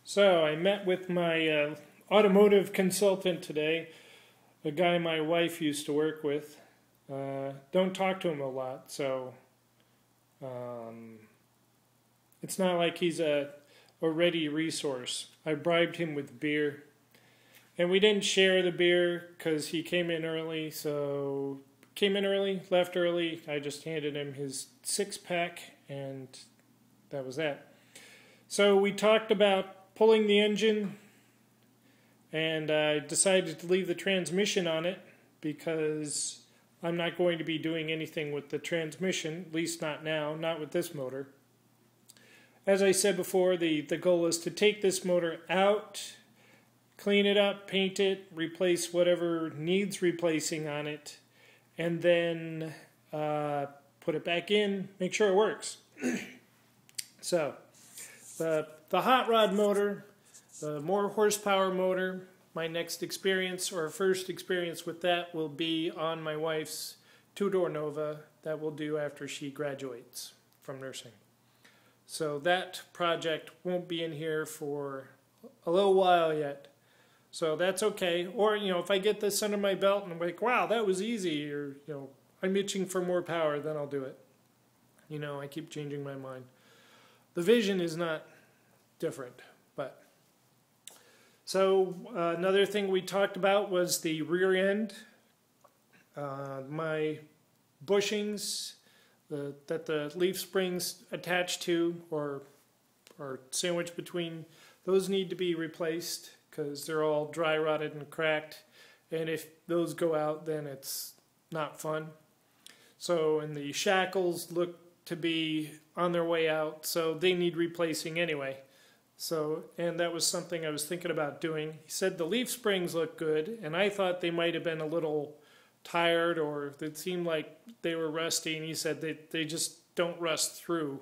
So I met with my automotive consultant today, a guy my wife used to work with. Don't talk to him a lot, so it's not like he's a ready resource. I bribed him with beer, and we didn't share the beer because he came in early. So came in early, left early. I just handed him his 6-pack, and that was that. So we talked about pulling the engine, and I decided to leave the transmission on it because I'm not going to be doing anything with the transmission, at least not now, not with this motor. As I said before, the goal is to take this motor out, clean it up, paint it, replace whatever needs replacing on it, and then put it back in, make sure it works. So, the hot rod motor, the more horsepower motor, my next experience or first experience with that will be on my wife's 2-door Nova that we'll do after she graduates from nursing. So that project won't be in here for a little while yet. So that's okay. Or, if I get this under my belt and I'm like, wow, that was easy, or, I'm itching for more power, then I'll do it. I keep changing my mind. The vision is not different, but so another thing we talked about was the rear end. My bushings that the leaf springs attach to or sandwiched between, those need to be replaced because they're all dry rotted and cracked, and if those go out, then it's not fun. So, and the shackles look to be on their way out, so they need replacing anyway. So, and that was something I was thinking about doing. He said the leaf springs look good, and I thought they might have been a little tired, or it seemed like they were rusty, and he said they just don't rust through.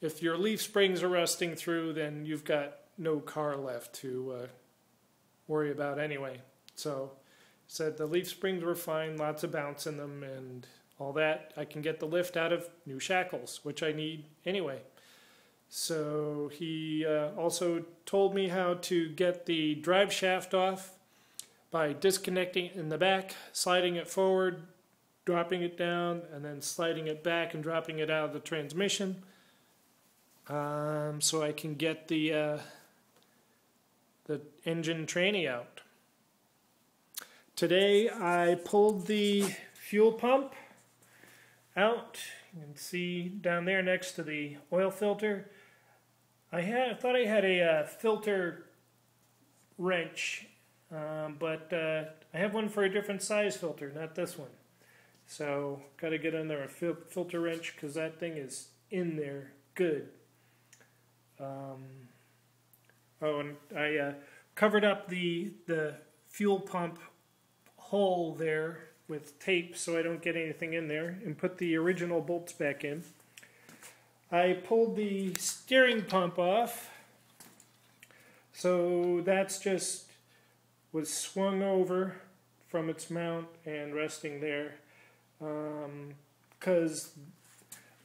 If your leaf springs are rusting through, then you've got no car left to worry about anyway. So, he said the leaf springs were fine, lots of bounce in them, and all that. I can get the lift out of new shackles, which I need anyway. So he also told me how to get the drive shaft off by disconnecting it in the back, sliding it forward, dropping it down, and then sliding it back and dropping it out of the transmission. So I can get the engine tranny out. Today I pulled the fuel pump out. You can see down there next to the oil filter. I thought I had a filter wrench, but I have one for a different size filter, not this one. So, got to get in there a filter wrench because that thing is in there good. Oh, and I covered up the fuel pump hole there with tape so I don't get anything in there, and put the original bolts back in. I pulled the steering pump off, so that's just was swung over from its mount and resting there, because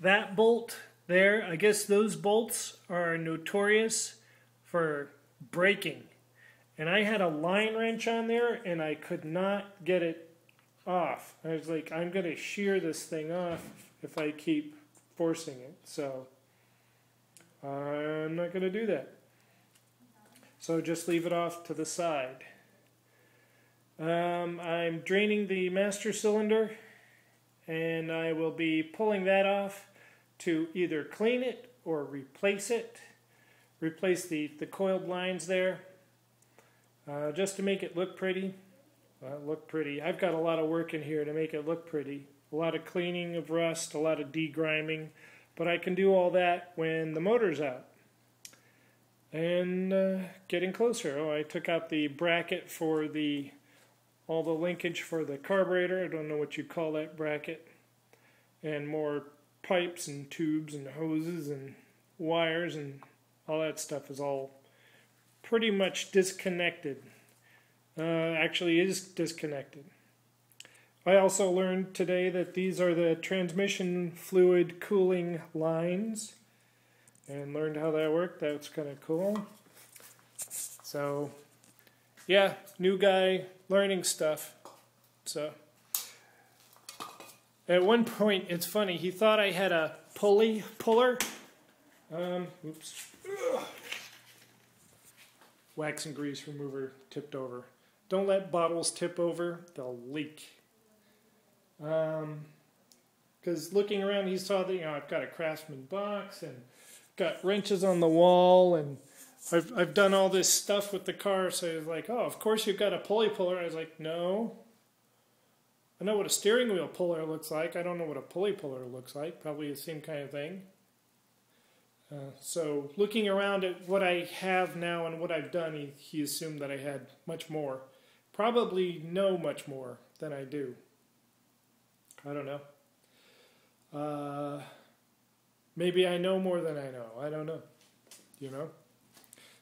that bolt there, I guess those bolts are notorious for breaking, and I had a line wrench on there and I could not get it off. I was like, I'm going to shear this thing off if I keep forcing it, so I'm not going to do that. So just leave it off to the side. I'm draining the master cylinder, and I will be pulling that off to either clean it or replace it. Replace the coiled lines there, just to make it look pretty. I've got a lot of work in here to make it look pretty. A lot of cleaning of rust, a lot of degriming, but I can do all that when the motor's out. And getting closer. Oh, I took out the bracket for all the linkage for the carburetor. I don't know what you call that bracket. And more pipes and tubes and hoses and wires and all that stuff is all pretty much disconnected. Actually is disconnected. I also learned today that these are the transmission fluid cooling lines, and learned how that worked. That's kind of cool. So, yeah, new guy, learning stuff. So, at one point, it's funny, he thought I had a puller. Oops. Ugh. Wax and grease remover tipped over. Don't let bottles tip over, they'll leak. Because looking around, he saw that, I've got a Craftsman box and got wrenches on the wall, and I've done all this stuff with the car. So he was like, "Oh, of course you've got a pulley puller." I was like, "No, I know what a steering wheel puller looks like. I don't know what a pulley puller looks like. Probably the same kind of thing." So looking around at what I have now and what I've done, he assumed that I had much more. Probably know much more than I do. I don't know. Maybe I know more than I know. I don't know.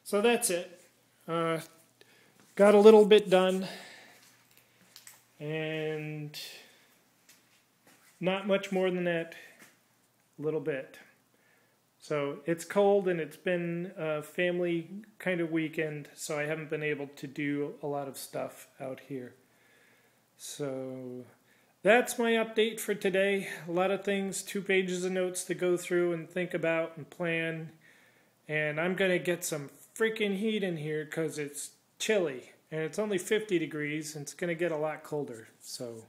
So that's it. Got a little bit done. And not much more than that. A little bit. So it's cold and it's been a family kind of weekend, so I haven't been able to do a lot of stuff out here. So that's my update for today. A lot of things, 2 pages of notes to go through and think about and plan. And I'm going to get some freaking heat in here because it's chilly. And it's only 50 degrees and it's going to get a lot colder. So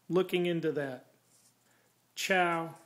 looking into that. Ciao.